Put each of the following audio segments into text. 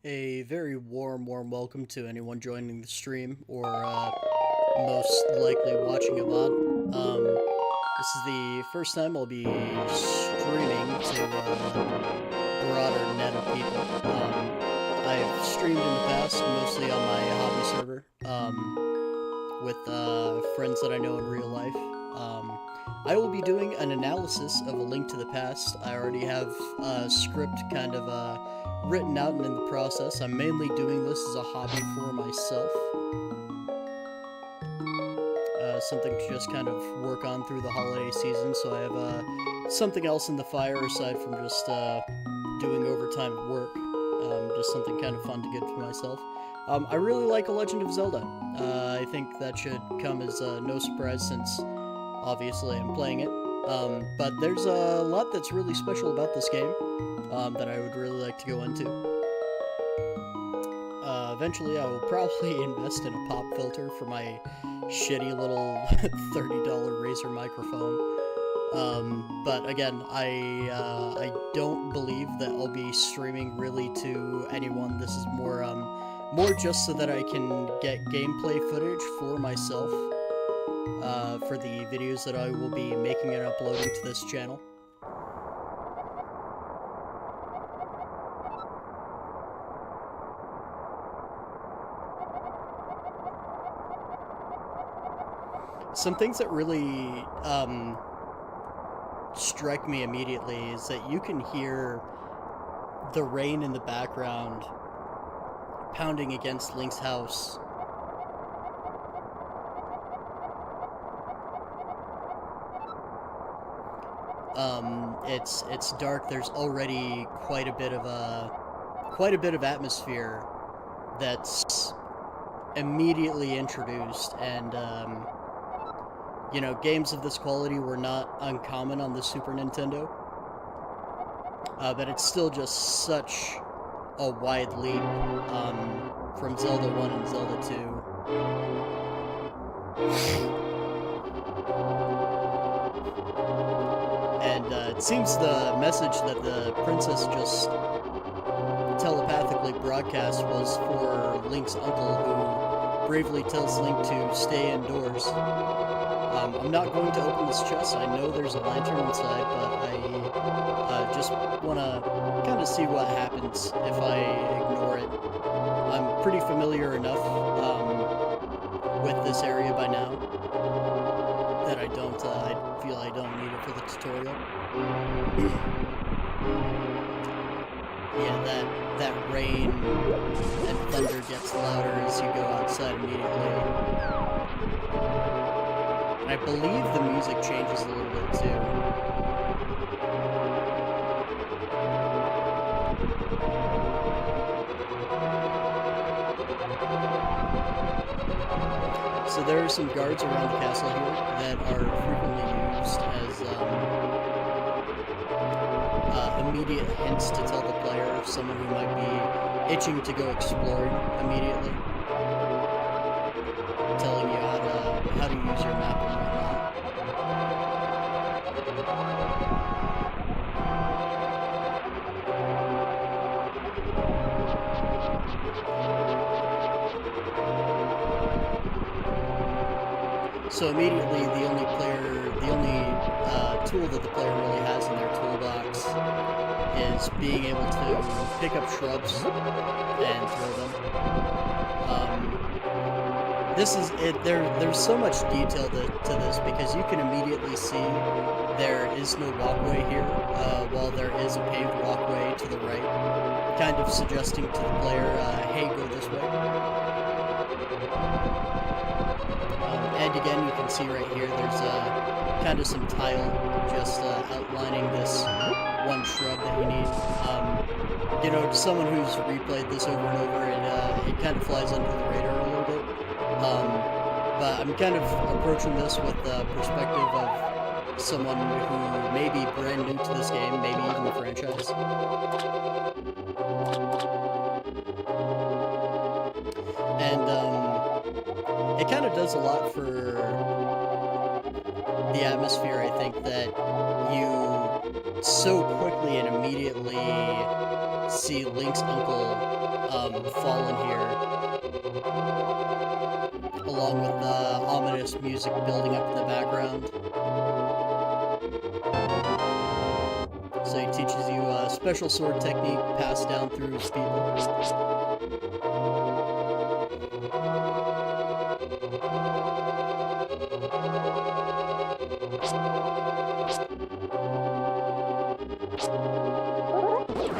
A very warm welcome to anyone joining the stream or most likely watching a VOD. This is the first time I'll be streaming to a broader net of people. I've streamed in the past, mostly on my hobby server, with friends that I know in real life. I will be doing an analysis of A Link to the Past. I already have a script kind of written out and in the process. I'm mainly doing this as a hobby for myself. Something to just kind of work on through the holiday season, so I have something else in the fire aside from just doing overtime at work. Just something kind of fun to give to myself. I really like A Legend of Zelda. I think that should come as no surprise since obviously I'm playing it. But there's a lot that's really special about this game that I would really like to go into. Eventually I will probably invest in a pop filter for my shitty little $30 Razer microphone. But again, I don't believe that I'll be streaming really to anyone. This is more just so that I can get gameplay footage for myself, for the videos that I will be making and uploading to this channel. Some things that really strike me immediately is that you can hear the rain in the background pounding against Link's house. It's dark. There's already quite a bit of atmosphere that's immediately introduced, and you know, games of this quality were not uncommon on the Super Nintendo, but it's still just such a wide leap from Zelda 1 and Zelda 2. And it seems the message that the princess just telepathically broadcast was for Link's uncle, who bravely tells Link to stay indoors. I'm not going to open this chest. I know there's a lantern inside, but I just want to kind of see what happens if I ignore it. I'm pretty familiar enough with this area by now that I feel I don't need it for the tutorial. Yeah, that rain and thunder gets louder as you go outside immediately. I believe the music changes a little bit too. So there are some guards around the castle here that are frequently used as immediate hints to tell the player of someone who might be itching to go exploring immediately. Telling you how to use your map and whatnot. So immediately, the only tool that the player really has in their toolbox is being able to pick up shrubs and throw them. This is it. There's so much detail to this because you can immediately see there is no walkway here, while there is a paved walkway to the right, kind of suggesting to the player, hey, go this way. And again, you can see right here, there's kind of some tile just outlining this one shrub that you need. You know, someone who's replayed this over and over, it kind of flies under the radar a little bit. But I'm kind of approaching this with the perspective of someone who may be brand new to this game, maybe even the franchise. And it kind of does a lot for the atmosphere, I think, that you so quickly and immediately see Link's uncle fall in here, along with the ominous music building up in the background. So he teaches you a special sword technique passed down through his people.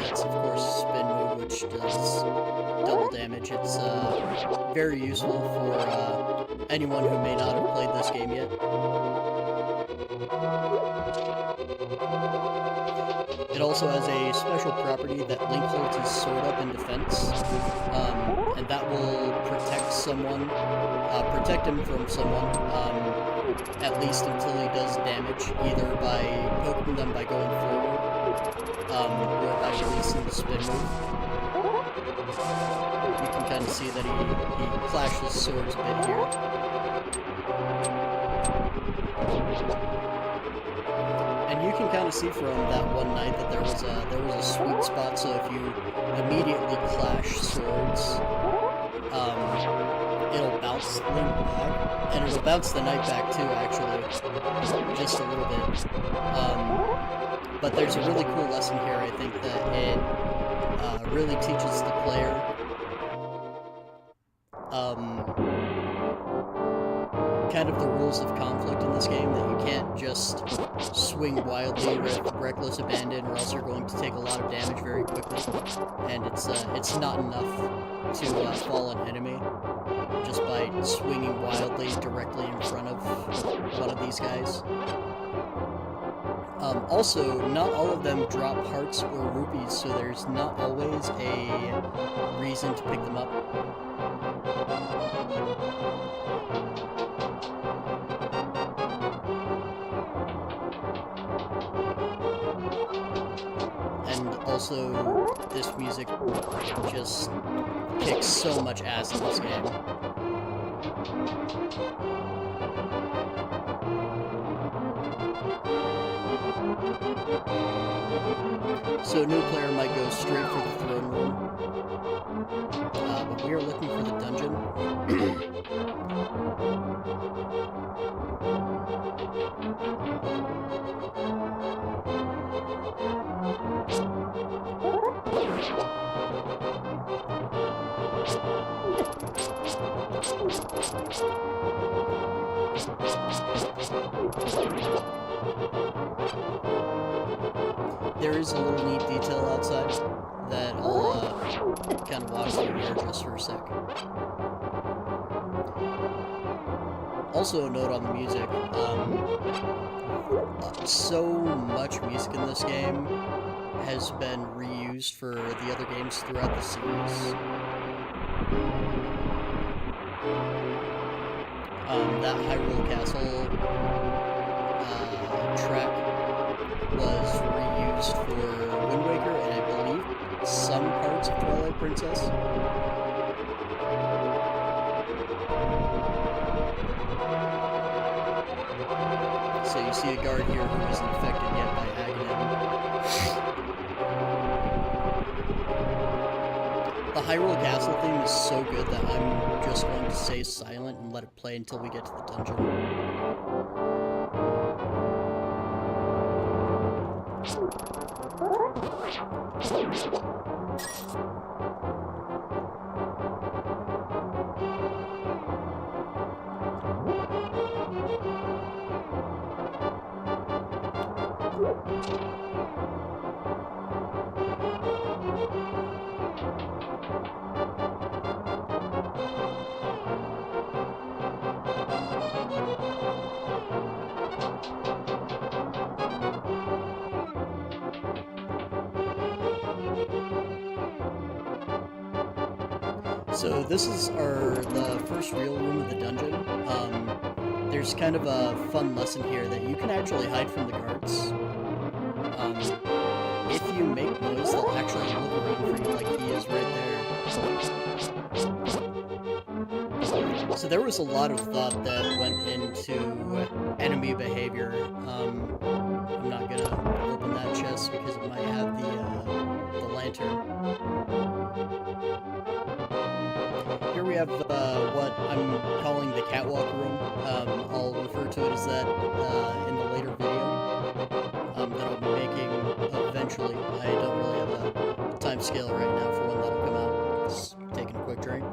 That's, of course, a spin move, which does double damage. It's very useful for anyone who may not have played this game yet. It also has a special property that Link holds his sword up in defense, and that will protect someone, protect him from someone, at least until he does damage, either by poking them by going forward, or by releasing the spin move. You can kind of see that he clashes swords a bit here. And you can kind of see from that one night that there was a sweet spot. So if you immediately clash swords, it'll bounce Link back, and it'll bounce the knight back too, actually, just a little bit. But there's a really cool lesson here. I think that it really teaches the player kind of the rules of conflict in this game, that you can't just swing wildly with reckless abandon, or else you're going to take a lot of damage very quickly, and it's not enough to fall an enemy just by swinging wildly directly in front of one of these guys. Also, not all of them drop hearts or rupees, so there's not always a reason to pick them up. And also, this music just kicks so much ass in this game. So a new player might go straight for the throne room, but we are looking for the dungeon. There is a little neat detail outside that I'll kind of walk through here just for a sec. Also a note on the music, so much music in this game has been reused for the other games throughout the series. That Hyrule Castle track was reused for Wind Waker, and I believe some parts of Twilight Princess. So you see a guard here who isn't affected yet by Aghanim. The Hyrule Castle theme is so good that I'm just going to stay silent and let it play until we get to the dungeon. So this is the first real room of the dungeon. There's kind of a fun lesson here that you can actually hide from the guards. If you make noise, they'll actually look around for you, like he is right there. So there was a lot of thought that went into enemy behavior. I'm not gonna open that chest because it might have the enter. Here we have what I'm calling the catwalk room. I'll refer to it as that in the later video that I'll be making eventually. I don't really have a time scale right now for when that'll come out. Just taking a quick drink.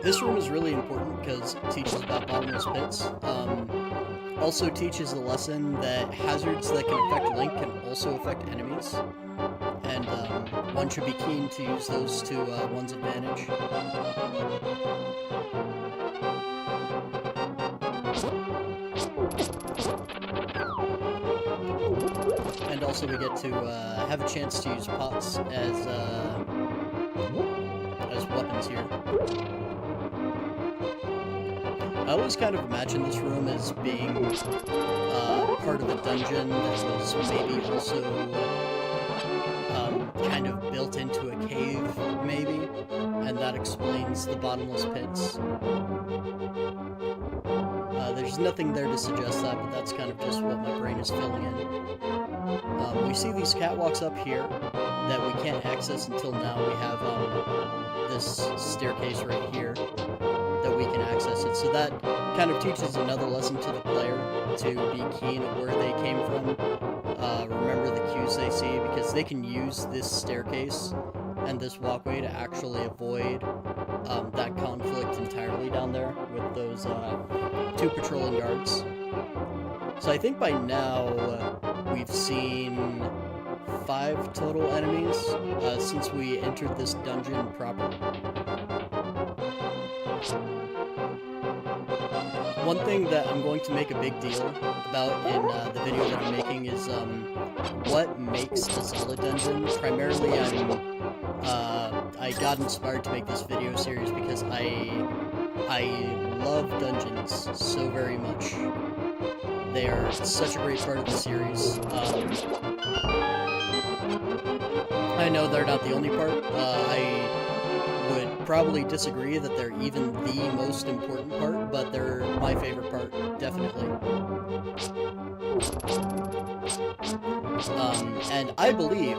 This room is really important because it teaches about bottomless pits. Also teaches a lesson that hazards that can affect Link can also affect enemies. And one should be keen to use those to one's advantage. And also we get to have a chance to use pots as weapons here. I always kind of imagine this room as being part of a dungeon that was maybe also kind of built into a cave, maybe, and that explains the bottomless pits. There's nothing there to suggest that, but that's kind of just what my brain is filling in. We see these catwalks up here that we can't access until now. We have this staircase right here that we can access it. So that kind of teaches another lesson to the player to be keen at where they came from. Remember the cues they see, because they can use this staircase and this walkway to actually avoid that conflict entirely down there with those two patrolling guards. So I think by now we've seen 5 total enemies since we entered this dungeon proper. One thing that I'm going to make a big deal about in the video that I'm making is what makes a solid dungeon. Primarily, I got inspired to make this video series because I love dungeons so very much. They are such a great part of the series. I know they're not the only part. I would probably disagree that they're even the most important part, but they're my favorite part, definitely. And I believe,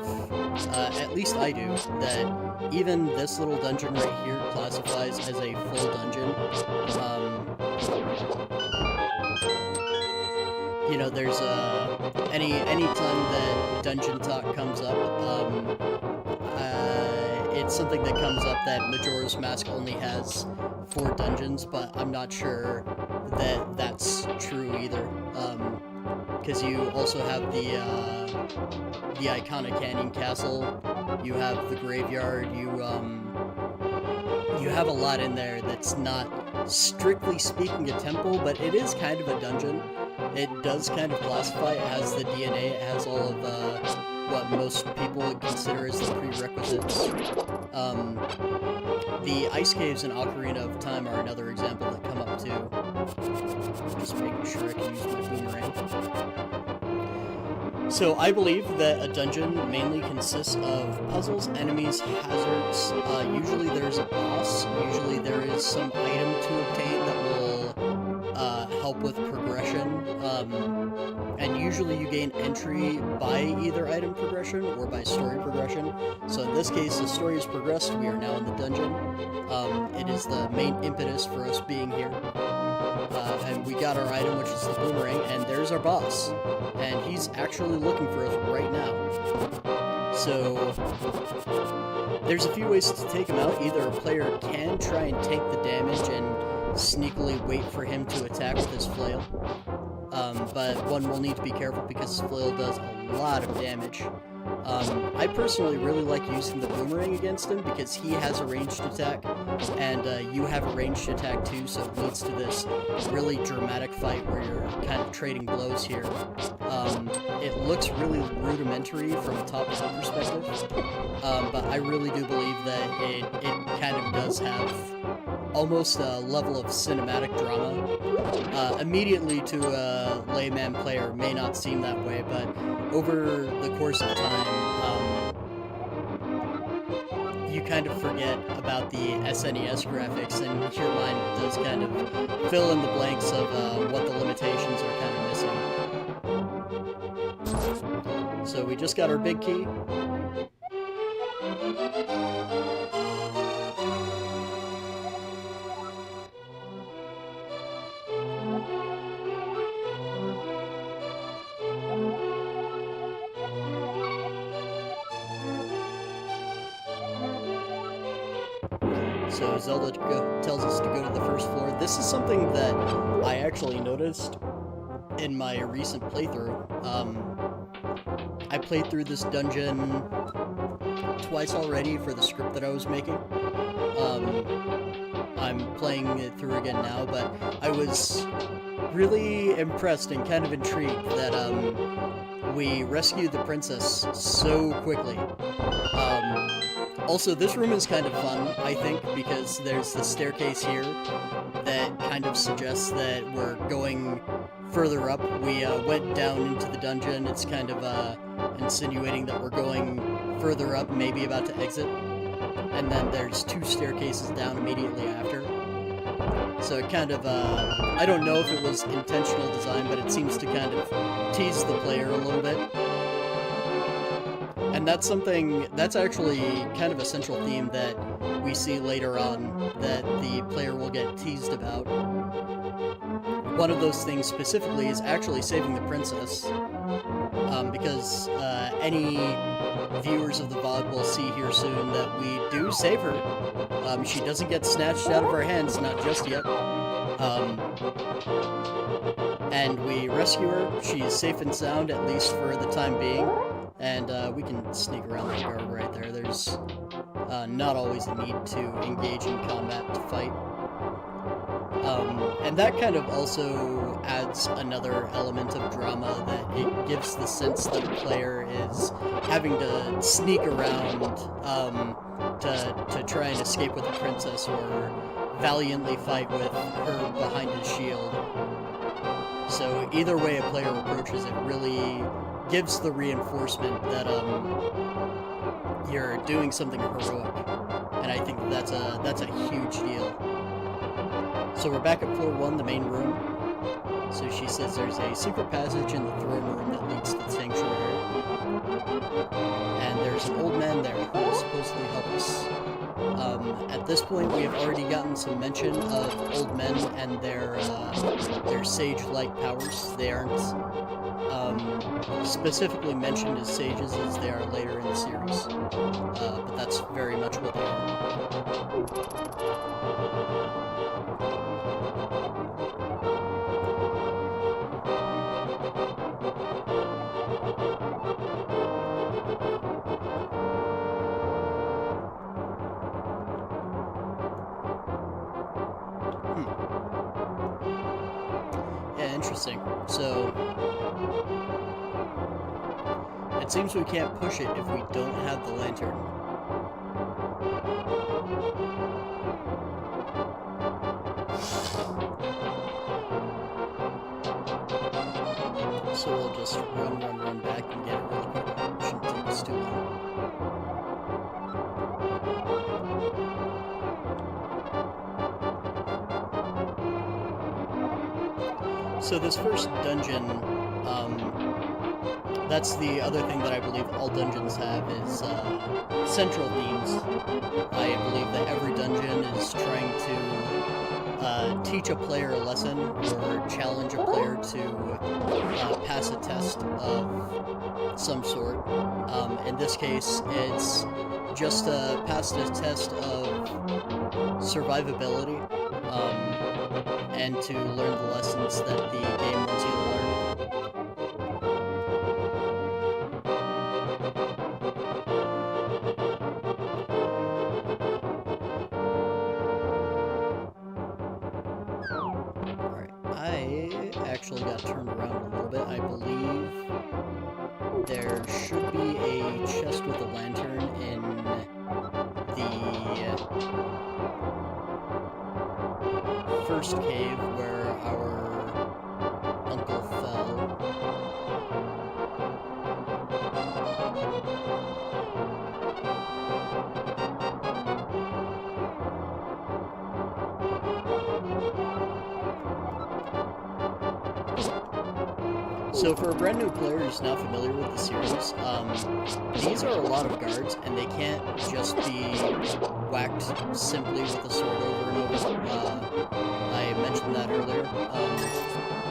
at least I do, that even this little dungeon right here classifies as a full dungeon. You know, there's any time that dungeon talk comes up, it's something that comes up that Majora's Mask only has 4 dungeons, but I'm not sure that that's true either. Because you also have the iconic Canyon Castle, you have the graveyard, you have a lot in there that's not strictly speaking a temple, but it is kind of a dungeon. It does kind of classify, it has the DNA, it has all of what most people would consider as the prerequisites. The ice caves in Ocarina of Time are another example that come up too. Just making sure I can use my boomerang. So I believe that a dungeon mainly consists of puzzles, enemies, hazards. Usually there's a boss. Usually there is some item to obtain that will help with progression. And usually you gain entry by either item progression or by story progression. So in this case, the story has progressed. We are now in the dungeon. It is the main impetus for us being here. And we got our item, which is the boomerang, and there's our boss. And he's actually looking for us right now. So there's a few ways to take him out. Either a player can try and take the damage and sneakily wait for him to attack with his flail. But one will need to be careful because his flail does a lot of damage. I personally really like using the boomerang against him because he has a ranged attack, and you have a ranged attack too, so it leads to this really dramatic fight where you're kind of trading blows here. It looks really rudimentary from a top-down perspective, but I really do believe that it kind of does have almost a level of cinematic drama. Immediately to a layman player may not seem that way, but over the course of time, you kind of forget about the SNES graphics, and your mind does kind of fill in the blanks of what the So we just got our big key. So Zelda tells us to go to the first floor. This is something that I actually noticed in my recent playthrough. I played through this dungeon twice already for the script that I was making. I'm playing it through again now, but I was really impressed and kind of intrigued that we rescued the princess so quickly. Also, this room is kind of fun, I think, because there's the staircase here that kind of suggests that we're going further up. We went down into the dungeon. It's kind of insinuating that we're going further up, maybe about to exit. And then there's 2 staircases down immediately after. So it kind of, I don't know if it was intentional design, but it seems to kind of tease the player a little bit. And that's something, that's actually kind of a central theme that we see later on that the player will get teased about. One of those things specifically is actually saving the princess, because any viewers of the VOD will see here soon that we do save her. She doesn't get snatched out of our hands, not just yet. And we rescue her. She's safe and sound, at least for the time being. And we can sneak around that guard right there. There's not always a need to engage in combat to fight. And that kind of also adds another element of drama, that it gives the sense that the player is having to sneak around to try and escape with the princess, or valiantly fight with her behind his shield. So either way a player approaches it really gives the reinforcement that you're doing something heroic, and I think that's a huge deal. So we're back at floor 1, the main room. So she says there's a secret passage in the throne room that leads to the sanctuary, and there's an old man there who will supposedly help us. At this point, we have already gotten some mention of old men and their sage-like powers. They aren't specifically mentioned as sages as they are later in the series, but that's very much what they are. Yeah, interesting. So it seems we can't push it if we don't have the lantern. So we'll just run back and get it really quick. Shouldn't take us too long. So this first dungeon, that's the other thing that I believe all dungeons have, is central themes. I believe that every dungeon is trying to teach a player a lesson, or challenge a player to pass a test of some sort. In this case, it's just pass a test of survivability, and to learn the lessons that the game wants you to learn. Alright, I actually got turned around a little bit. I believe there should be a chest with a lantern in the first cave where our uncle fell. So for a brand new player who's not familiar with the series, these are a lot of guards, and they can't just be whacked simply with a sword over and over. I mentioned that earlier.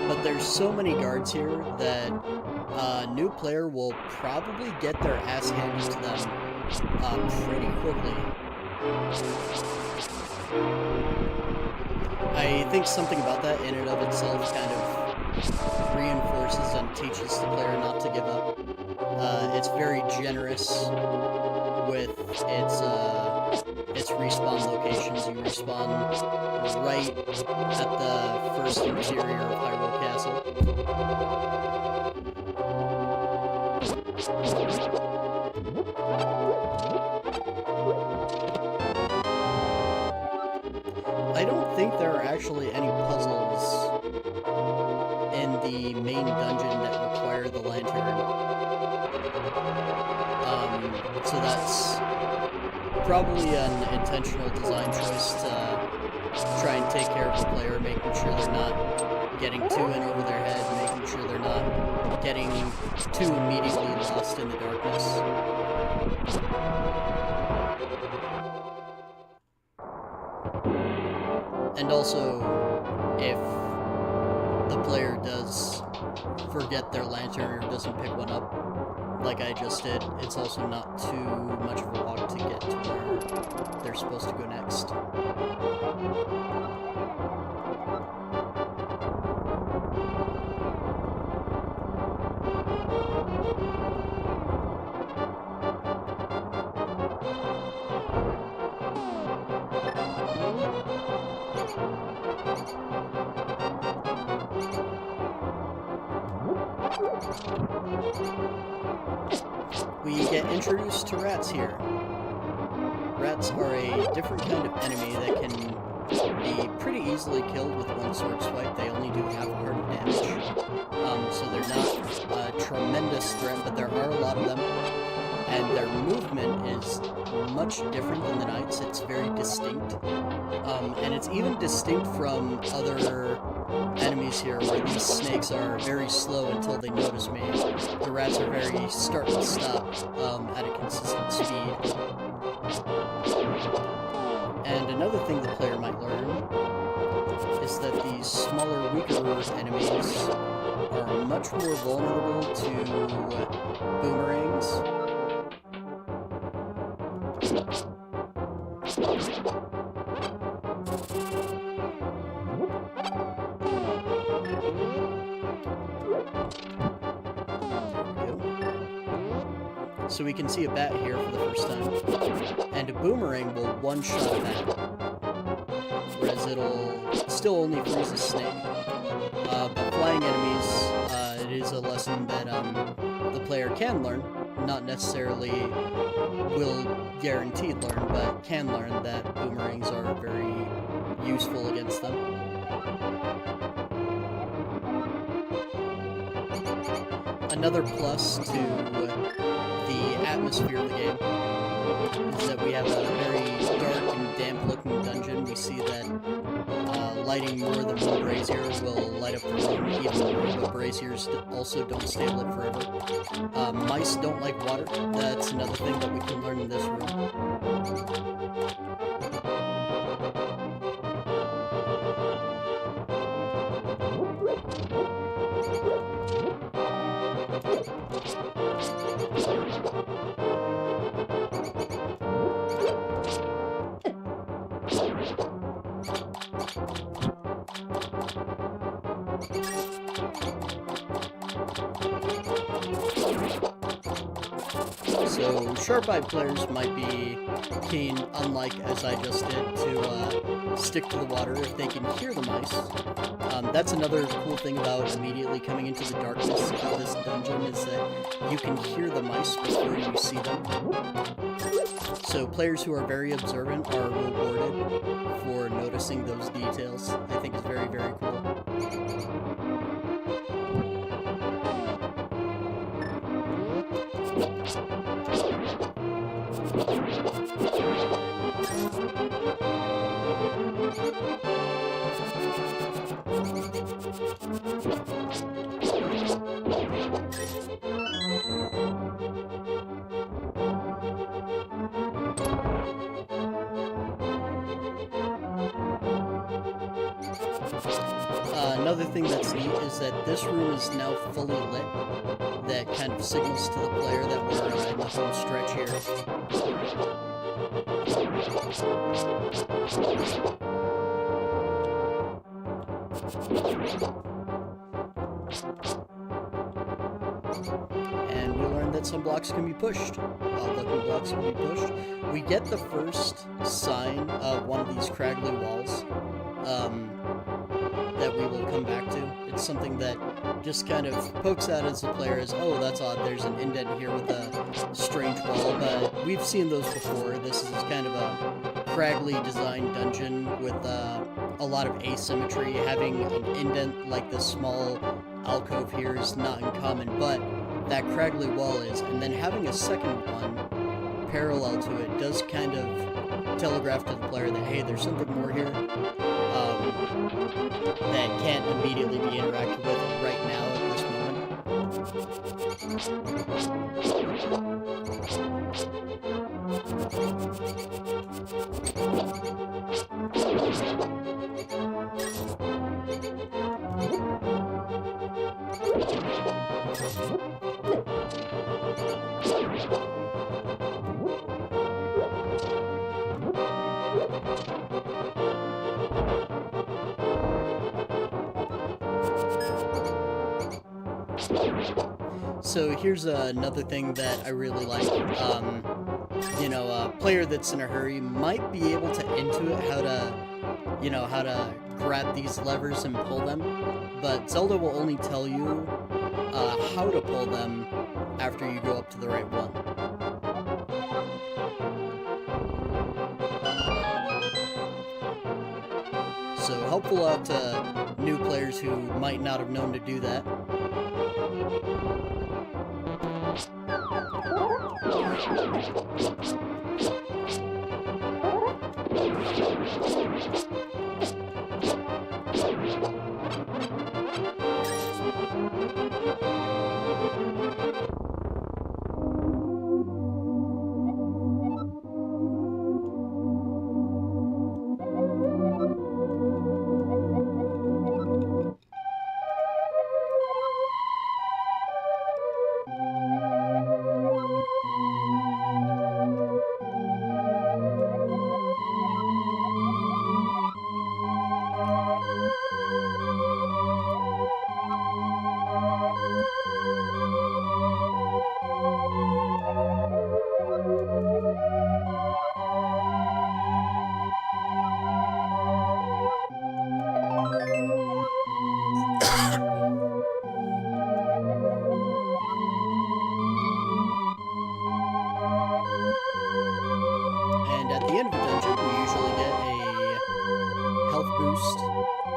But there's so many guards here that a new player will probably get their ass handed to them pretty quickly. I think something about that in and of itself kind of reinforces and teaches the player not to give up. It's very generous with its respawn locations. You respawn right at the first interior of Hyrule Castle. I don't think there are actually any puzzles in the main dungeon that require the lantern. So that's probably an intentional design choice to try and take care of the player, making sure they're not getting too in over their head, making sure they're not getting too immediately lost in the darkness. And also, if the player does forget their lantern or doesn't pick one up, like I just did, it's also not too much of a walk to get to where they're supposed to go next. We get introduced to rats here. Rats are a different kind of enemy that can be pretty easily killed with one sword swipe. They only do half a heart of damage. So they're not a tremendous threat, but there are a lot of them. And their movement is much different than the knights. It's very distinct. And it's even distinct from other enemies here, where these snakes are very slow until they notice me. The rats are very start and stop at a consistent speed. And another thing the player might learn is that these smaller, weaker enemies are much more vulnerable to boomerangs. So we can see a bat here for the first time, and a boomerang will one-shot a bat, whereas it'll still only freeze a snake. But flying enemies, it is a lesson that the player can learn, not necessarily will guaranteed learn, but can learn that boomerangs are very useful against them. Another plus to the atmosphere of the game is that we have a very dark and damp looking dungeon. We see that lighting more than one brazier will light up the room even more, but braziers also don't stay lit forever. Mice don't like water. That's another thing that we can learn in this room. So sharp-eyed players might be keen, unlike as I just did, to stick to the water if they can hear the mice. That's another cool thing about immediately coming into the darkness of this dungeon, is that you can hear the mice before you see them. So players who are very observant are rewarded for noticing those details. I think is very, very cool. another thing that's neat is that this room is now fully lit. That kind of signals to the player that we're in the home stretch here. And we learned that some blocks can be pushed. Looking blocks can be pushed. We get the first sign of one of these craggly walls that we will come back to. It's something that just kind of pokes out as the player as, oh, that's odd, there's an indent here with a strange wall, but we've seen those before. This is kind of a craggly designed dungeon with a lot of asymmetry. Having an indent like this small alcove here is not uncommon, but that craggly wall is, and then having a second one parallel to it does kind of telegraph to the player that, hey, there's something more here that can't immediately be interacted with right now at this So here's another thing that I really like. You know, a player that's in a hurry might be able to intuit how to grab these levers and pull them, but Zelda will only tell you how to pull them after you go up to the right one. So helpful out to new players who might not have known to do that.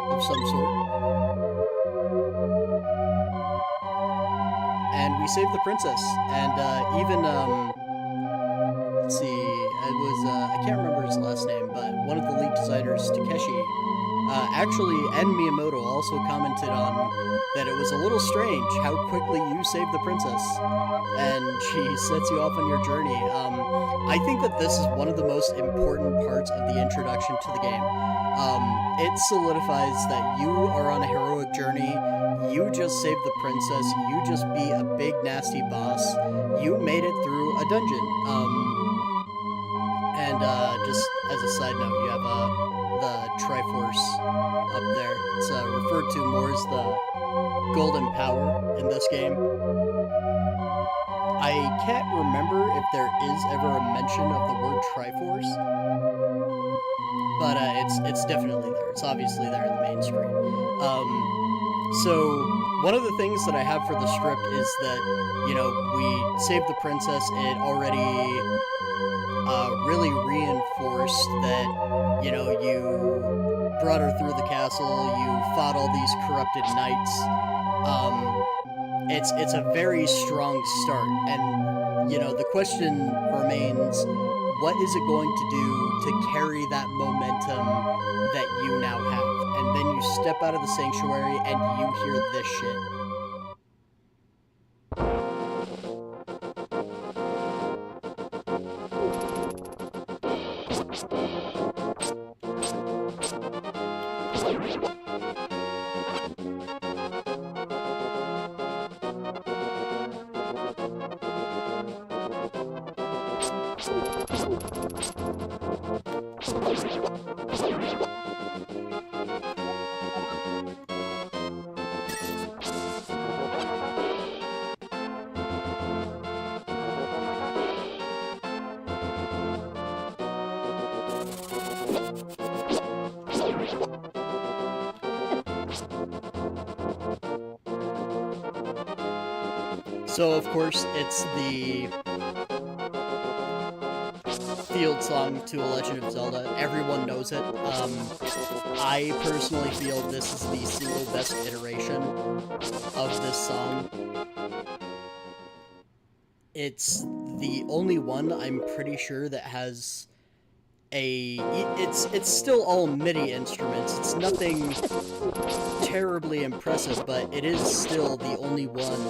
Of some sort. And we saved the princess. And even, let's see, it was, I can't remember his last name, but one of the lead designers, Takeshi, actually, and Miyamoto also commented on that it was a little strange how quickly you saved the princess, and she sets you off on your journey. I think that this is one of the most important parts of the introduction to the game. It solidifies that you are on a heroic journey, you just saved the princess, you just beat a big nasty boss, you made it through a dungeon. And just as a side note, you have the Triforce up there. It's referred to more as the Golden Power in this game. I can't remember if there is ever a mention of the word Triforce, but it's definitely there. It's obviously there in the main screen. So one of the things that I have for the script is that, you know, we saved the princess. It already really reinforced that, you know, you brought her through the castle, you fought all these corrupted knights. It's a very strong start, and, you know, the question remains, what is it going to do to carry that momentum that you now have? And then you step out of the sanctuary and you hear this shit. So, of course, it's the field song to A Legend of Zelda. Everyone knows it. I personally feel this is the single best iteration of this song. It's the only one, I'm pretty sure, that has it's still all MIDI instruments. It's nothing terribly impressive, but it is still the only one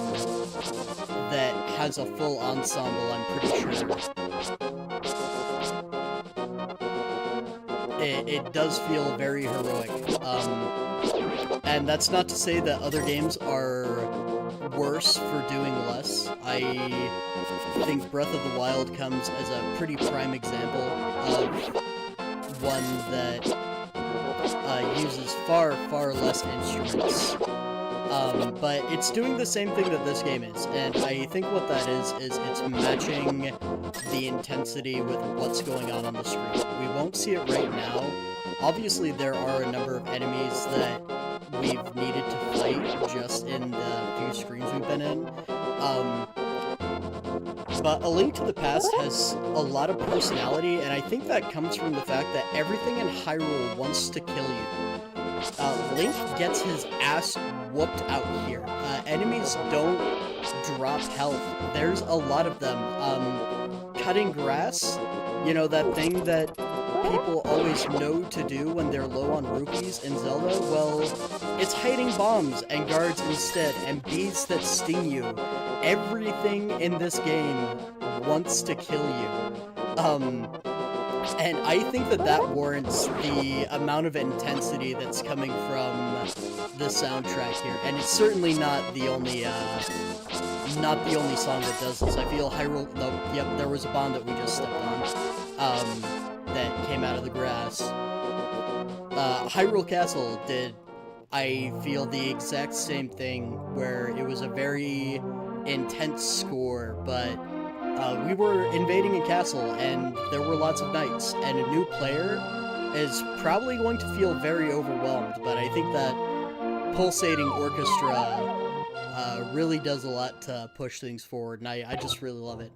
that has a full ensemble, I'm pretty sure. It does feel very heroic. And that's not to say that other games are worse for doing less. I think Breath of the Wild comes as a pretty prime example of one that uses far less instruments. But it's doing the same thing that this game is, and I think what that is it's matching the intensity with what's going on the screen. We won't see it right now. Obviously, there are a number of enemies that we've needed to fight just in the few screens we've been in. But A Link to the Past has a lot of personality, and I think that comes from the fact that everything in Hyrule wants to kill you. Link gets his ass whooped out here. Enemies don't drop health. There's a lot of them. Cutting grass, you know, that thing that people always know to do when they're low on rupees in Zelda, well, it's hiding bombs and guards instead, and bees that sting you. Everything in this game wants to kill you. And I think that warrants the amount of intensity that's coming from the soundtrack here, and it's certainly not the only song that does this. I feel Hyrule, yep, there was a bomb that we just stepped on, that came out of the grass. Hyrule Castle did, I feel, the exact same thing, where it was a very intense score, but we were invading a castle, and there were lots of knights, and a new player is probably going to feel very overwhelmed, but I think that pulsating orchestra really does a lot to push things forward, and I just really love it.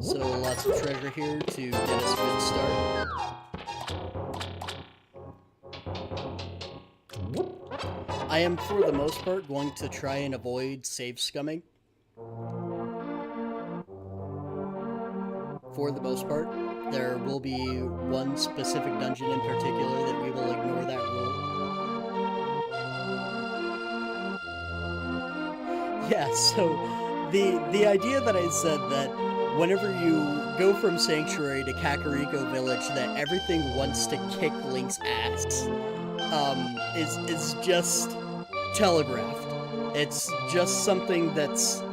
So lots of treasure here to get us a good start. I am, for the most part, going to try and avoid save scumming. For the most part. There will be one specific dungeon in particular that we will ignore that rule. Yeah, so the idea that I said that whenever you go from Sanctuary to Kakariko Village, that everything wants to kick Link's ass, is just telegraphed. It's just something that's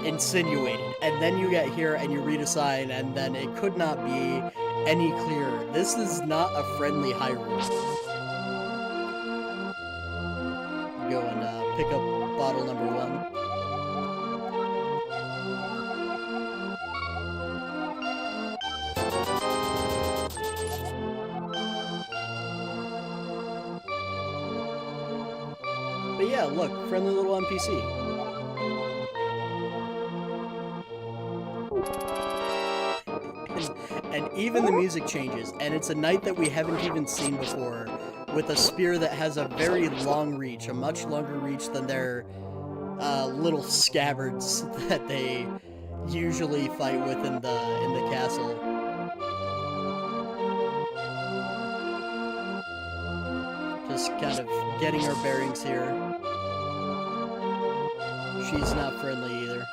insinuated, and then you get here and you read a sign, and then it could not be any clearer. This is not a friendly Hyrule. Go and pick up bottle number 1. But yeah, look, friendly little NPC. And even the music changes, and it's a knight that we haven't even seen before, with a spear that has a very long reach, a much longer reach than their little scabbards that they usually fight with in the castle. Just kind of getting our bearings here. She's not friendly either.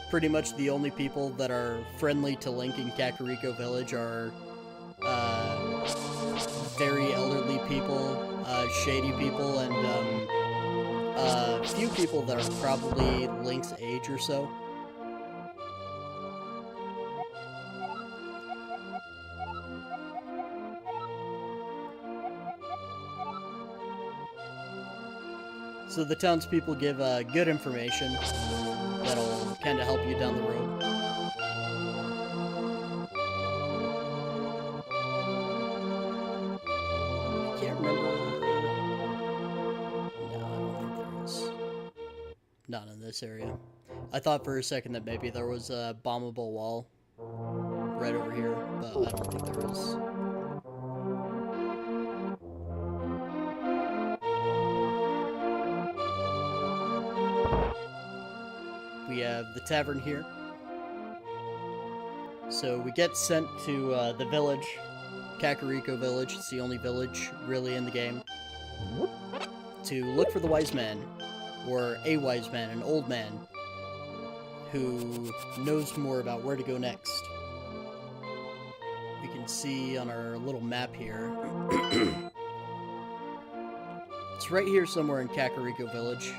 Pretty much the only people that are friendly to Link in Kakariko Village are very elderly people, shady people, and a few people that are probably Link's age or so. So the townspeople give good information that'll kind of help you down the road. this area. I thought for a second that maybe there was a bombable wall right over here, but I don't think there is. We have the tavern here. So we get sent to the village, Kakariko Village. It's the only village really in the game. To look for the wise man, or a wise man, an old man, who knows more about where to go next. We can see on our little map here. It's right here somewhere in Kakariko Village.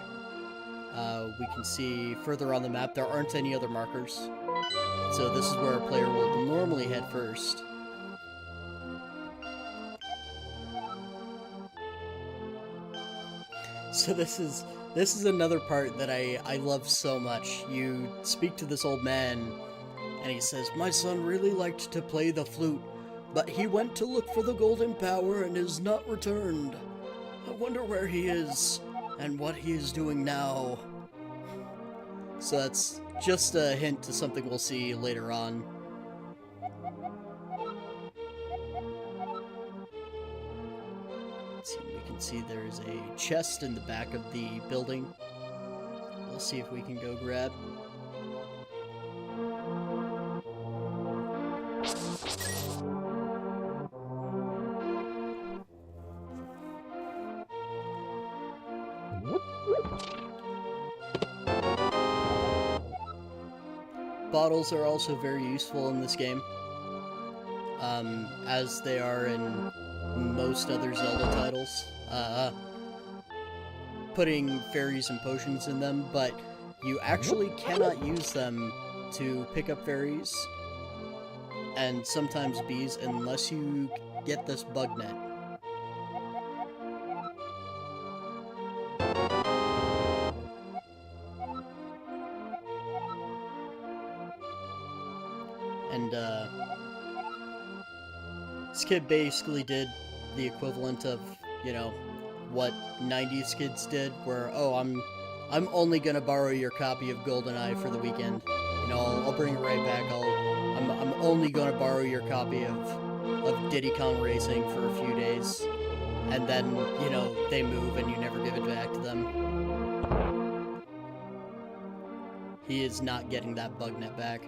We can see further on the map there aren't any other markers. So this is where a player will normally head first. So this is another part that I love so much. You speak to this old man, and he says, "My son really liked to play the flute, but he went to look for the golden power and is not returned. I wonder where he is, and what he is doing now." So that's just a hint to something we'll see later on. Let's see, we can see there's a chest in the back of the building. We'll see if we can go grab. Bottles are also very useful in this game, as they are in most other Zelda titles. Putting fairies and potions in them, but you actually cannot use them to pick up fairies and sometimes bees unless you get this bug net. And, this kid basically did the equivalent of, you know, what 90s kids did, where, oh, I'm only gonna borrow your copy of GoldenEye for the weekend. You know, I'll bring it right back. I'm only gonna borrow your copy of Diddy Kong Racing for a few days. And then, you know, they move and you never give it back to them. He is not getting that bug net back.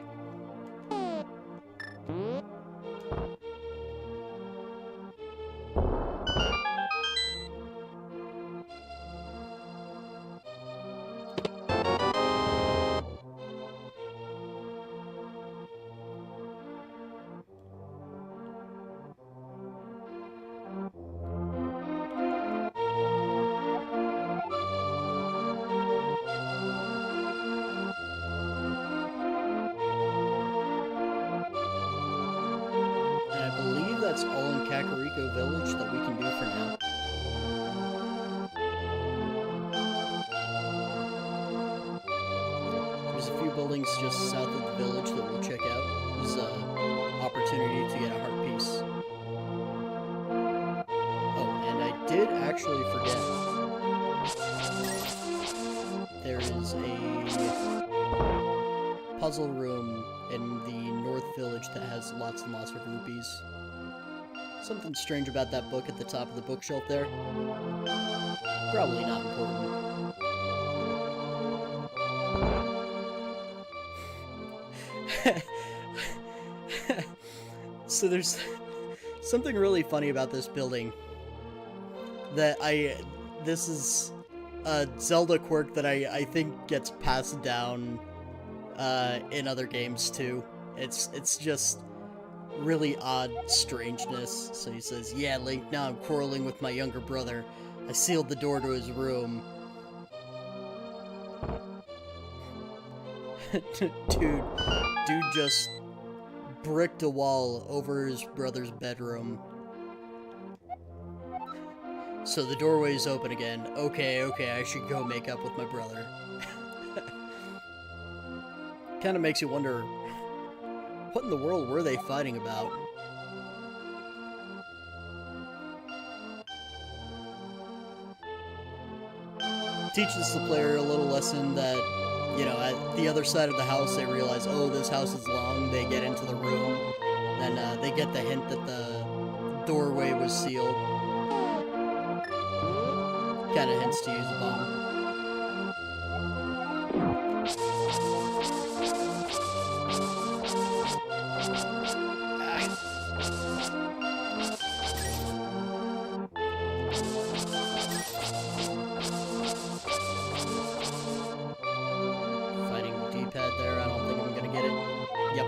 That's all in Kakariko Village that we can do for now. There's a few buildings just south of the village that we'll check out. There's an opportunity to get a heart piece. Oh, and I did actually forget. There is a puzzle room in the North Village that has lots and lots of rupees. Something strange about that book at the top of the bookshelf there. Probably not important. So there's something really funny about this building that this is a Zelda quirk that I think gets passed down in other games too. It's just really odd strangeness. So he says, "Yeah, Link, now I'm quarreling with my younger brother. I sealed the door to his room." Dude just bricked a wall over his brother's bedroom. So the doorway's open again. Okay, I should go make up with my brother. Kind of makes you wonder, what in the world were they fighting about? teaches the player a little lesson that, you know, at the other side of the house, they realize, oh, this house is long. They get into the room. Then they get the hint that the doorway was sealed. Kind of hints to use a bomb. Fighting the D-pad there. I don't think I'm gonna get it. Yep.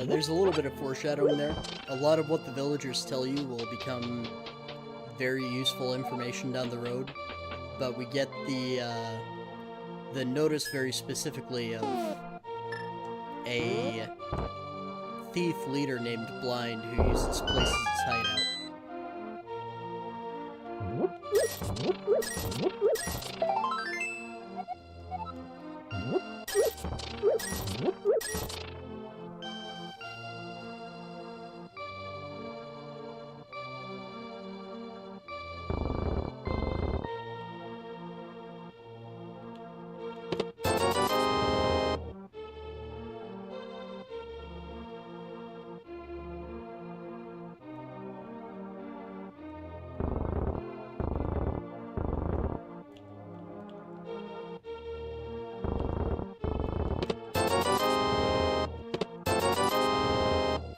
There's a little bit of foreshadowing there. A lot of what the villagers tell you will become very useful information down the road, but we get the notice very specifically of a thief leader named Blind who uses this place as his hideout.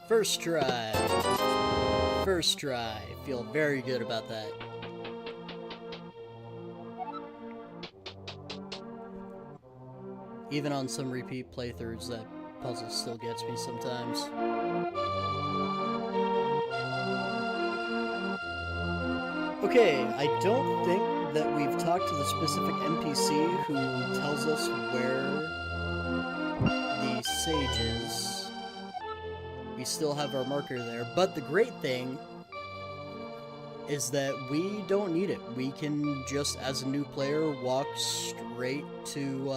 First try. First try. Feel very good about that. Even on some repeat playthroughs, that puzzle still gets me sometimes. Okay, I don't think that we've talked to the specific NPC who tells us where the sage is. We still have our marker there, but the great thing is that we don't need it. We can just, as a new player, walk straight to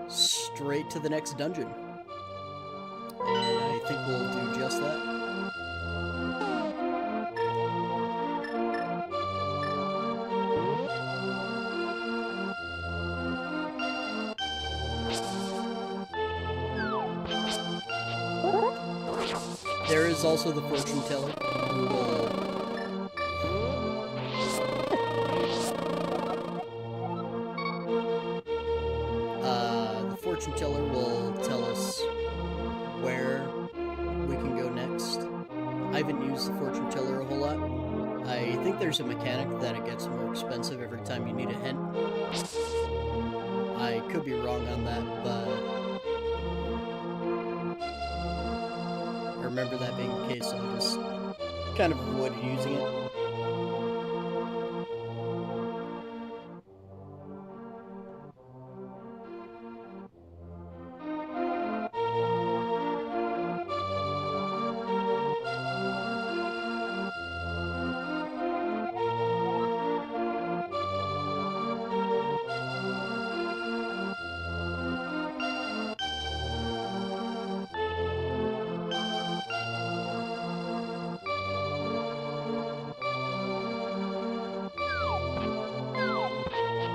the next dungeon. And I think we'll do just that. there is also the fortune teller who will tell us where we can go next. I haven't used the fortune teller a whole lot. I think there's a mechanic that it gets more expensive every time you need a hint. I could be wrong on that, but I remember that being the case, so I just kind of avoided using it.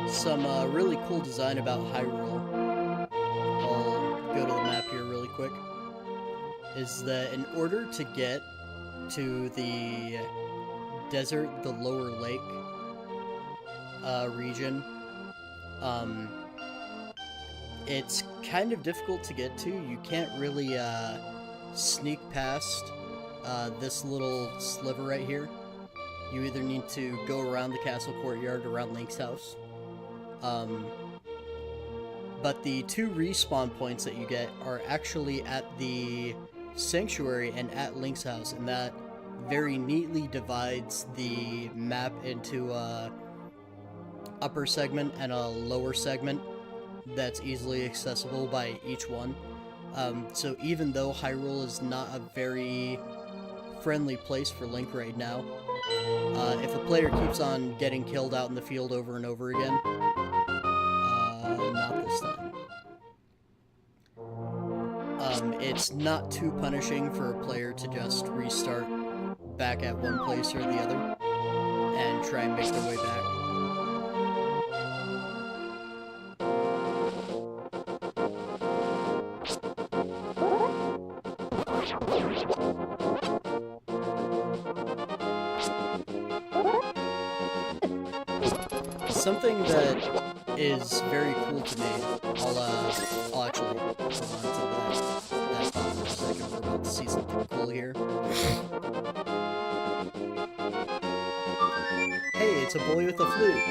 Some really cool design about Hyrule. I'll go to the map here really quick. Is that in order to get to the desert, the lower lake region, it's kind of difficult to get to. You can't really sneak past this little sliver right here. You either need to go around the castle courtyard, around Link's house. But the two respawn points that you get are actually at the sanctuary and at Link's house, and that very neatly divides the map into a upper segment and a lower segment that's easily accessible by each one. So even though Hyrule is not a very friendly place for Link right now, if a player keeps on getting killed out in the field over and over again, not this time. It's not too punishing for a player to just restart back at one place or the other and try and make their way back. Something that is very cool to me, I'll actually hold on to that thought for a second. We're about to see something cool here. Hey, it's a boy with a flute.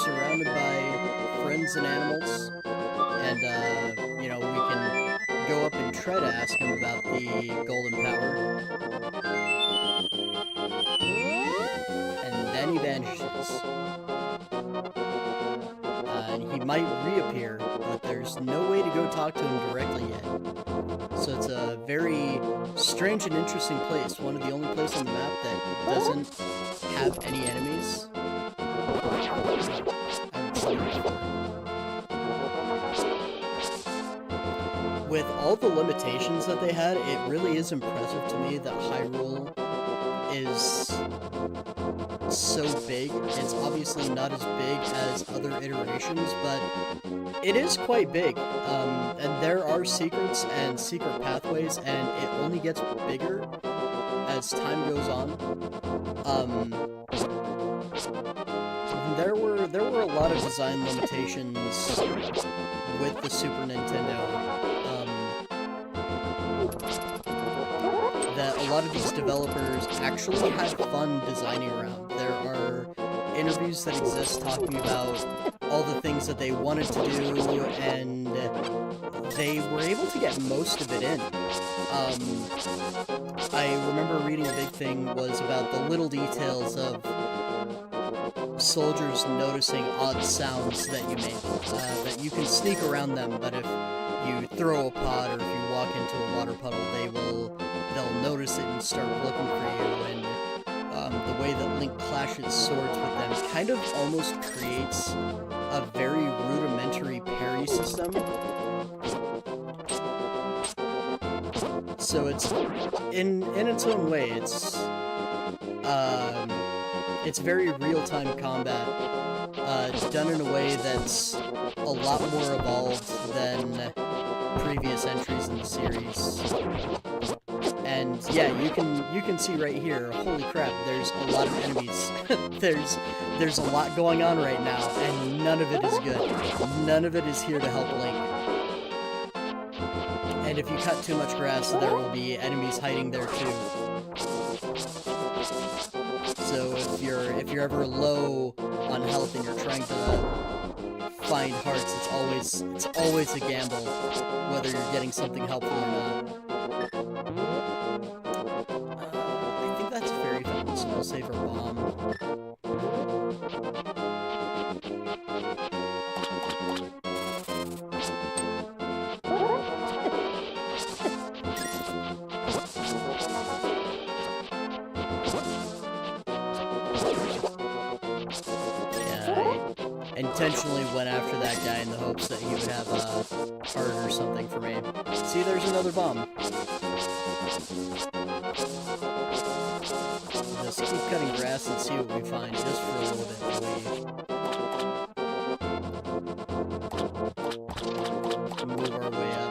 Surrounded by friends and animals, and you know, we can go up and try to ask him about the golden power. And then he vanishes. And he might reappear, but there's no way to go talk to him directly yet. So it's a very strange and interesting place. One of the only places on the map that doesn't have any enemies. With all the limitations that they had, it really is impressive to me that Hyrule is so big. It's obviously not as big as other iterations, but it is quite big. And there are secrets and secret pathways, and it only gets bigger as time goes on. There were a lot of design limitations with the Super Nintendo. That a lot of these developers actually had fun designing around. There are interviews that exist talking about all the things that they wanted to do, and they were able to get most of it in. I remember reading a big thing was about the little details of soldiers noticing odd sounds that you make, that you can sneak around them, but if you throw a pot or if you walk into a water puddle, they'll notice it and start looking for you, and the way that Link clashes swords with them kind of almost creates a very rudimentary parry system. So it's, in its own way, it's very real-time combat, done in a way that's lot more evolved than previous entries in the series. And yeah, you can see right here, holy crap, there's a lot of enemies. there's a lot going on right now, and none of it is good. None of it is here to help Link. And if you cut too much grass, there will be enemies hiding there too. So if you're ever low on health and you're trying to find hearts, it's always a gamble whether you're getting something helpful or not. I think that's a fairy fountain, so I'll save our bomb. Intentionally went after that guy in the hopes that he would have a heart or something for me. See, there's another bomb. Just keep cutting grass and see what we find, just for a little bit. We move our way up.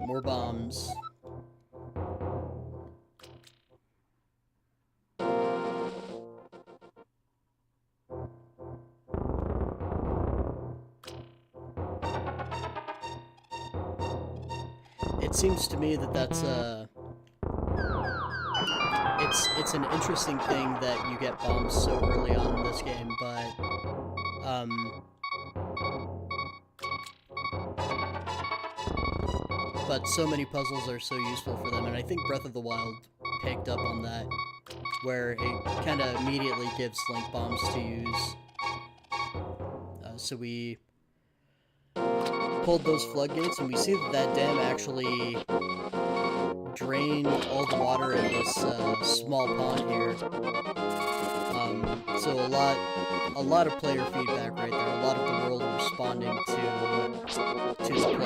More bombs. It seems to me that that's it's an interesting thing that you get bombs so early on in this game, but so many puzzles are so useful for them, and I think Breath of the Wild picked up on that, where it kind of immediately gives Link bombs to use. So we pulled those floodgates, and we see that that dam actually drained all the water in this small pond here. So a lot of player feedback right there. A lot of the world responding to the player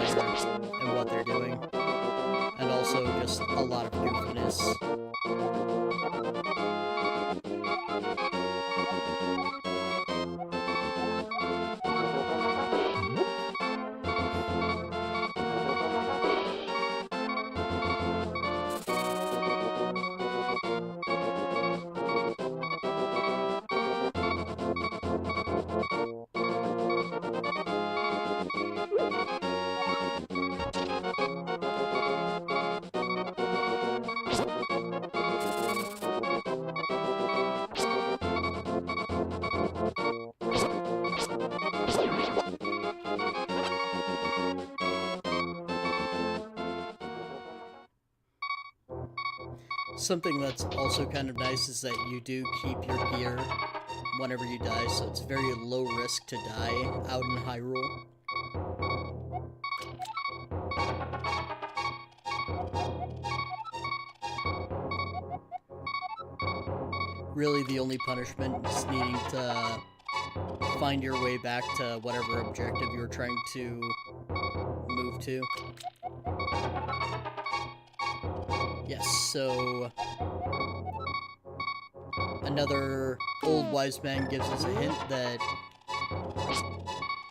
and what they're doing, and also just a lot of goofiness. Something that's also kind of nice is that you do keep your gear whenever you die, so it's very low risk to die out in Hyrule. Really, the only punishment is needing to find your way back to whatever objective you're trying to move to. Yes, so another old wise man gives us a hint that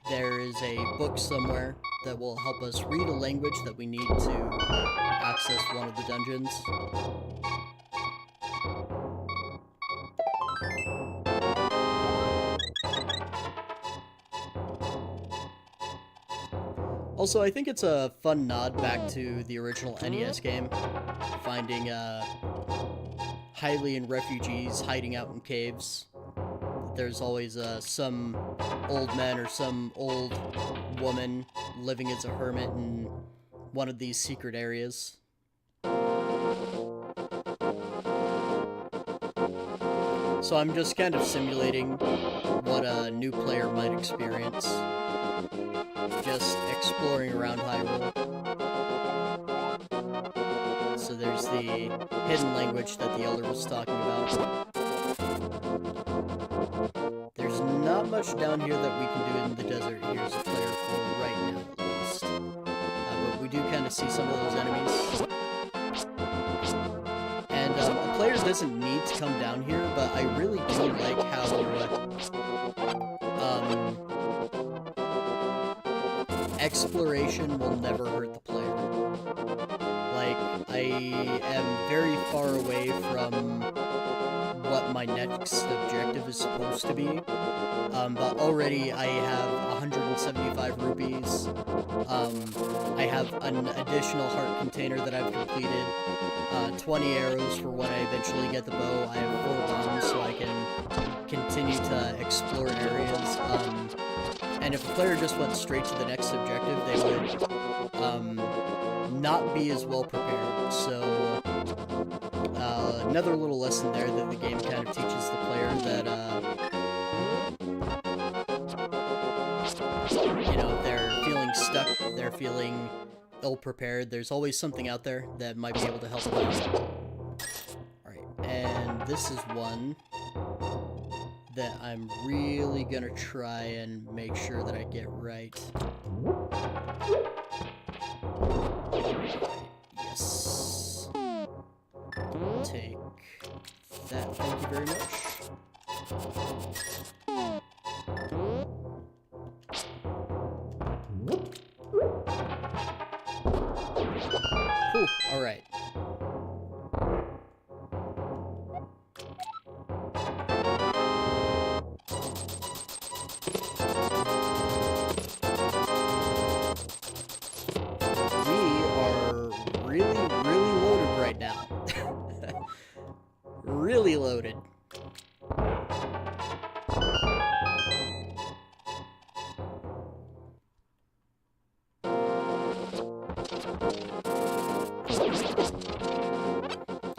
there is a book somewhere that will help us read a language that we need to access one of the dungeons. Also, I think it's a fun nod back to the original NES game, finding Hylian refugees hiding out in caves. There's always some old man or some old woman living as a hermit in one of these secret areas. So I'm just kind of simulating what a new player might experience. Just exploring around Hyrule. So there's the hidden language that the Elder was talking about. There's not much down here that we can do in the desert. Here's a player for right now, at least. But we do kind of see some of those enemies. And a player doesn't need to come down here, but I really do like how exploration will never hurt the player. Like, I am very far away from what my next objective is supposed to be, but already I have 175 rupees. I have an additional heart container that I've completed, 20 arrows for when I eventually get the bow. I have 4 bombs so I can continue to explore areas. And if a player just went straight to the next objective, they would not be as well prepared. So another little lesson there that the game kind of teaches the player that you know, if they're feeling stuck, they're feeling ill-prepared, there's always something out there that might be able to help them out. Alright, and this is one that I'm really gonna try and make sure that I get right. Yes. Take that, thank you very much. Whew, alright. Really loaded.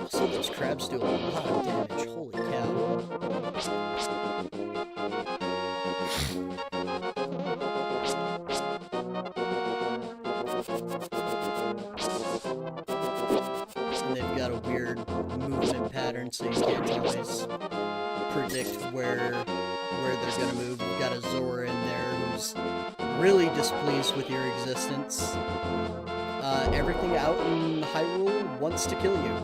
So those crabs do a lot of damage, holy cow. And they've got a weird movement pattern, so you can't always predict where they're gonna move. You've got a Zora in there who's really displeased with your existence. Everything out in Hyrule wants to kill you.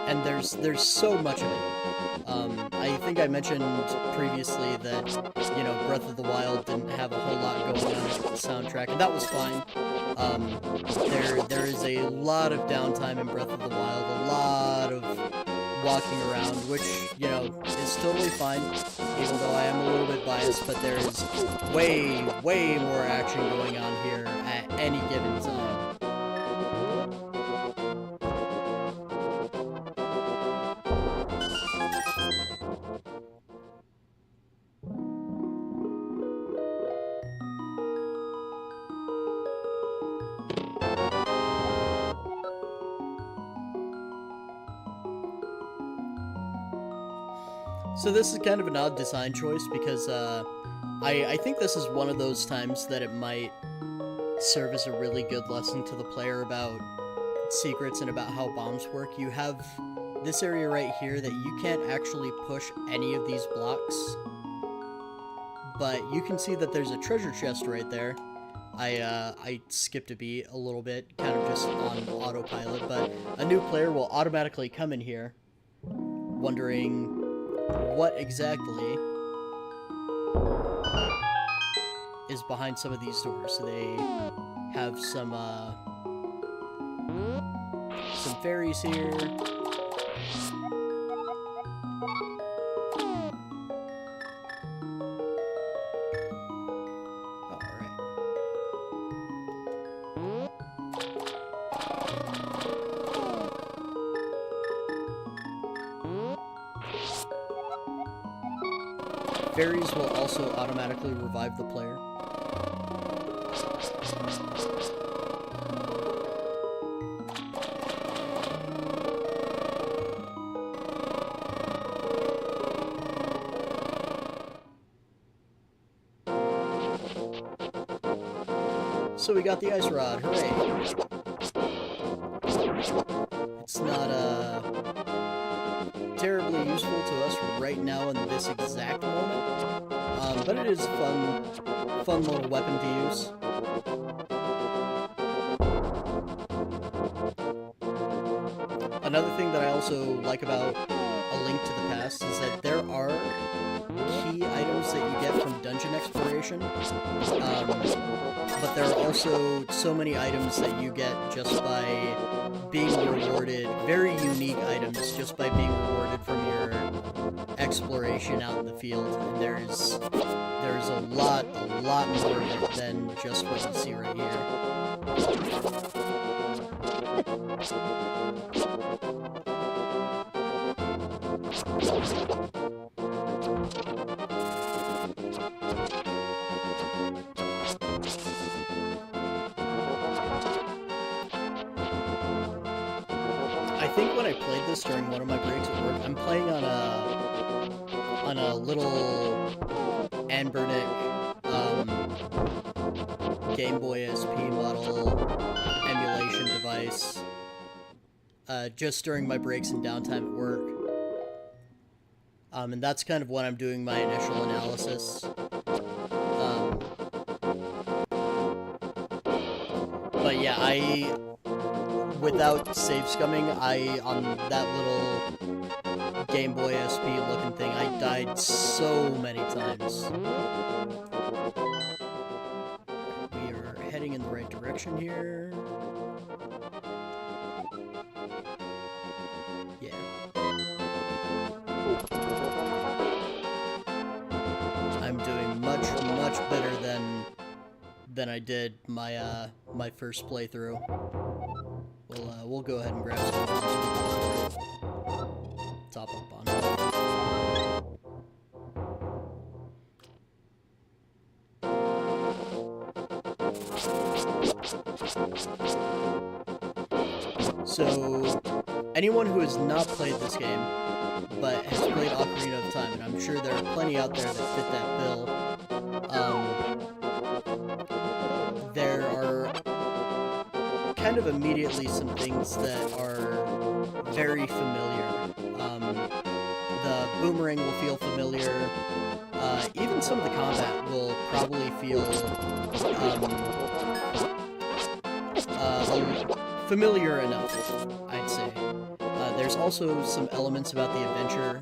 And there's so much of it. I think I mentioned previously that, you know, Breath of the Wild didn't have a whole lot going on with the soundtrack, and that was fine. There is a lot of downtime in Breath of the Wild, a lot of walking around, which, you know, is totally fine, even though I am a little bit biased, but there is way, way more action going on here at any given time. So this is kind of an odd design choice because I think this is one of those times that it might serve as a really good lesson to the player about secrets and about how bombs work. You have this area right here that you can't actually push any of these blocks, but you can see that there's a treasure chest right there. I skipped a beat a little bit, kind of just on autopilot, but a new player will automatically come in here wondering what exactly is behind some of these doors. So they have some fairies here. Fairies will also automatically revive the player. So we got the ice rod, hooray! It's not, terribly useful to us right now in this exact moment, but it is a fun little weapon to use. Another thing that I also like about A Link to the Past is that there are key items that you get from dungeon exploration, but there are also so many items that you get just by being rewarded, very unique items just by being rewarded from your exploration out in the field, and there's a lot more of it than just what you see right here. I think when I played this during one of my breaks at work, I'm playing on a little Anbernic Game Boy SP model emulation device just during my breaks and downtime at work. And that's kind of when I'm doing my initial analysis. But yeah, without save scumming, on that little Game Boy SP looking thing, I died so many times. We are heading in the right direction here. Yeah. I'm doing much better than I did my my first playthrough. We'll go ahead and grab some top up on it. So, anyone who has not played this game, but has played Ocarina of Time, and I'm sure there are plenty out there that fit that bill, there are kind of immediately some things that are very familiar. The boomerang will feel familiar. Even some of the combat will probably feel familiar enough, I'd say. There's also some elements about the adventure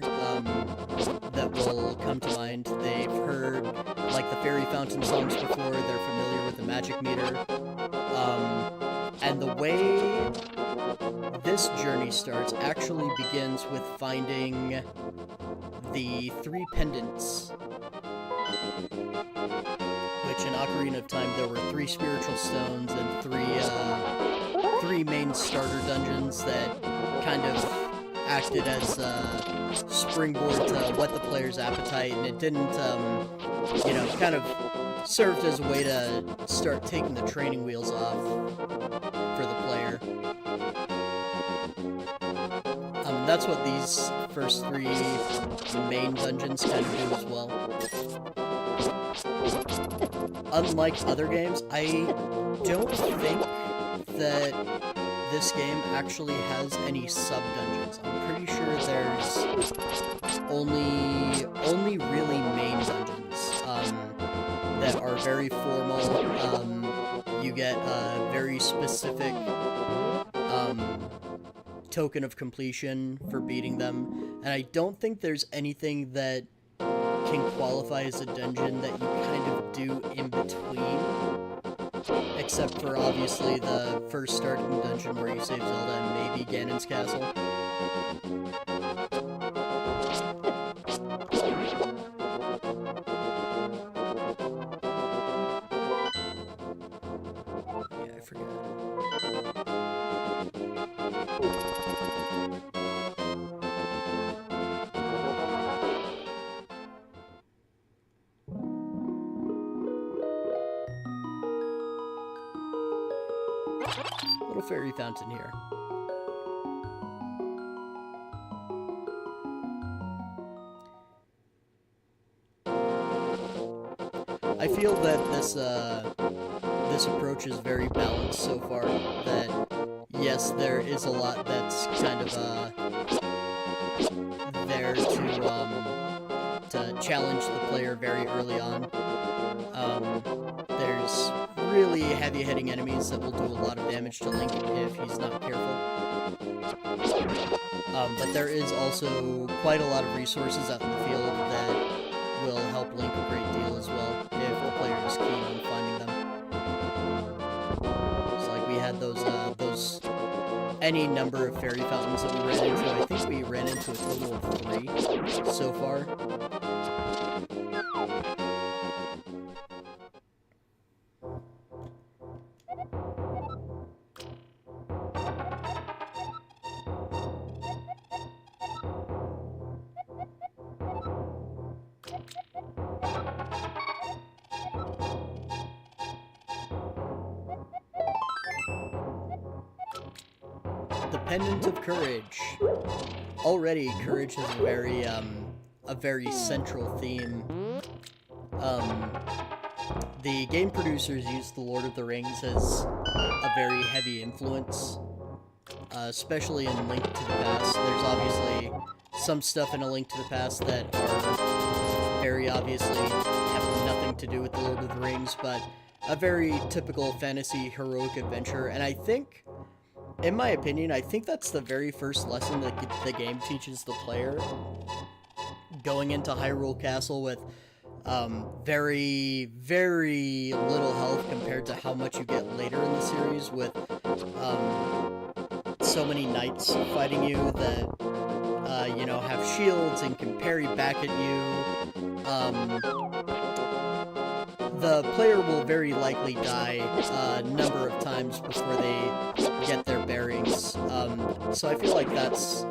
that will come to mind. They've heard, like, the fairy fountain songs before, they're familiar with the magic meter. And the way this journey starts actually begins with finding the 3 pendants, which in Ocarina of Time there were 3 spiritual stones and 3 main starter dungeons that kind of acted as a springboard to whet the player's appetite, and it didn't, you know, kind of served as a way to start taking the training wheels off for the player. That's what these first 3 main dungeons kind of do as well. Unlike other games, I don't think that this game actually has any sub-dungeons. I'm pretty sure there's only really main dungeons that are very formal. You get a very specific token of completion for beating them, and I don't think there's anything that can qualify as a dungeon that you kind of do in between, except for obviously the first starting dungeon where you save Zelda and maybe Ganon's castle. Yeah, I forgot. Little fairy fountain here. I feel that this this approach is very balanced so far. That yes, there is a lot that's kind of there to challenge the player very early on. There's really heavy-hitting enemies that will do a lot of damage to Link if he's not careful. But there is also quite a lot of resources out in the field that will help Link a great deal as well if the player is keen on finding them. So like we had those any number of fairy fountains that we ran into. I think we ran into a total of 3 so far. The Pendant of Courage. Already, courage is a very central theme. The game producers used The Lord of the Rings as a very heavy influence, especially in Link to the Past. There's obviously some stuff in A Link to the Past that are very obviously have nothing to do with The Lord of the Rings, but a very typical fantasy heroic adventure, and I think, in my opinion, I think that's the very first lesson that the game teaches the player. Going into Hyrule Castle with very, very little health compared to how much you get later in the series with so many knights fighting you that, you know, have shields and can parry back at you. The player will very likely die a number of times before they get their bearings. So I feel like that's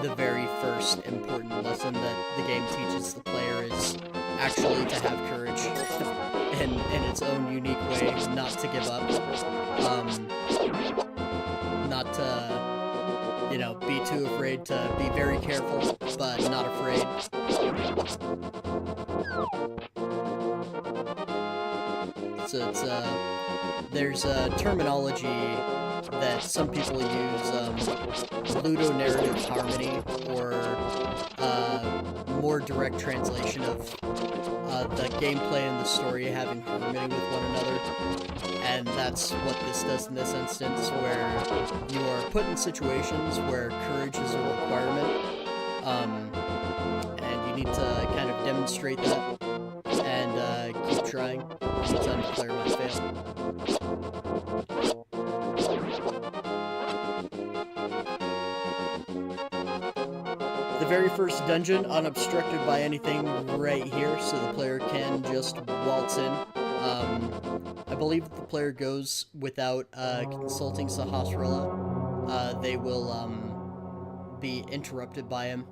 the very first important lesson that the game teaches the player is actually to have courage in its own unique way, not to give up, not to, you know, be too afraid to be very careful, but not afraid. So it's, there's a terminology that some people use, ludonarrative harmony, or more direct translation of the gameplay and the story having harmony with one another. And that's what this does in this instance, where you are put in situations where courage is a requirement, and you need to kind of demonstrate that and keep trying. Anytime the player might fail. The very first dungeon, unobstructed by anything right here, so the player can just waltz in. I believe if the player goes without consulting Sahasrara, they will be interrupted by him,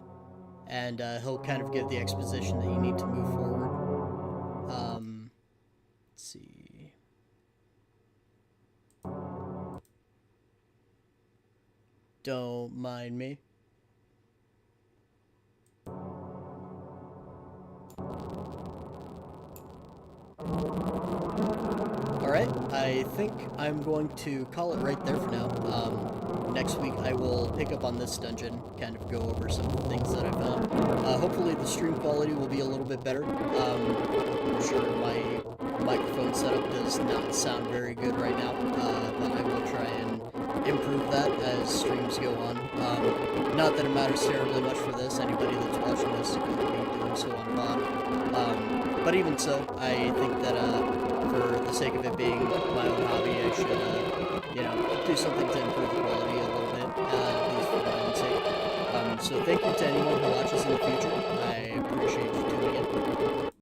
and he'll kind of give the exposition that you need to move forward. Let's see. Don't mind me. Alright, I think I'm going to call it right there for now. Next week I will pick up on this dungeon, kind of go over some of the things that I've done. Hopefully the stream quality will be a little bit better. I'm sure my microphone setup does not sound very good right now, but I will try and improve that as streams go on. Not that it matters terribly much for this, anybody that's watching this could be doing so on VOD. But even so, I think that for the sake of it being my own hobby, I should, you know, do something to improve the quality a little bit, at least for my own sake. So thank you to anyone who watches in the future.